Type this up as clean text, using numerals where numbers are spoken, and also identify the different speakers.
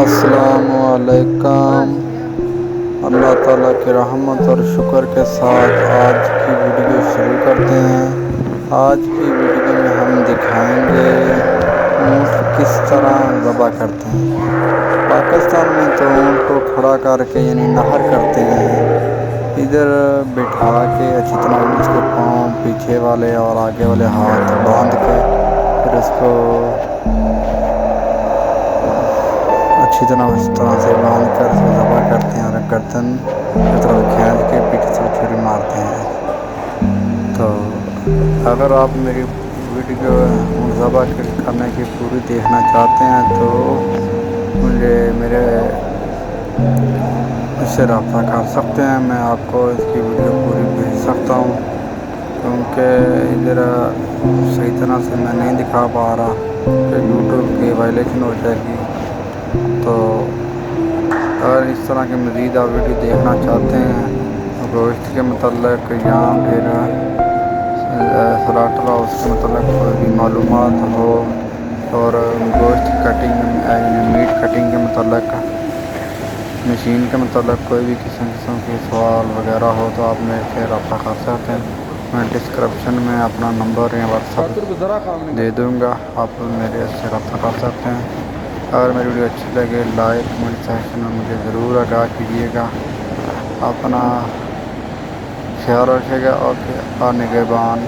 Speaker 1: السلام علیکم۔ اللہ تعالیٰ کی رحمت اور شکر کے ساتھ آج کی ویڈیو شروع کرتے ہیں۔ آج کی ویڈیو میں ہم دکھائیں گے اونٹ کس طرح ذبح کرتے ہیں۔ پاکستان میں تو اونٹ کو کھڑا کر کے یعنی نہر کرتے ہیں، ادھر بٹھا کے اچھی طرح اس کے پاؤں پیچھے والے اور آگے والے ہاتھ باندھ کے پھر اس کو اچھی طرح سے باندھ کر اس کو ذبح کرتے ہیں اور گردن کی طرف کھینچ کے پیچھے سے چھری مارتے ہیں۔ تو اگر آپ میری ویڈیو ذبح کرنے کی پوری دیکھنا چاہتے ہیں تو مجھے میرے اس سے رابطہ کر سکتے ہیں، میں آپ کو اس کی ویڈیو پوری بھیج سکتا ہوں، کیونکہ ادھر صحیح طرح سے میں نہیں دکھا پا رہا کہ یوٹیوب کی وائلیشن ہو جائے گی۔ تو اگر اس طرح کی مزید آپ ویڈیو دیکھنا چاہتے ہیں گوشت کے متعلق یا پھر سلاٹر ہاؤس کے متعلق کوئی بھی معلومات ہو اور گوشت کٹنگ یعنی میٹ کٹنگ کے متعلق مشین کے متعلق کوئی بھی قسم کی سوال وغیرہ ہو تو آپ میرے سے رابطہ کر سکتے ہیں۔ میں ڈسکرپشن میں اپنا نمبر یا واٹس ایپ دے دوں گا، آپ میرے سے رابطہ کر سکتے ہیں۔ اگر میری ویڈیو اچھی لگے لائک کمنٹ سیکشن میں مجھے ضرور آگاہ کیجیے گا۔ اپنا خیال رکھیے گا۔ اوکے، نگہبان۔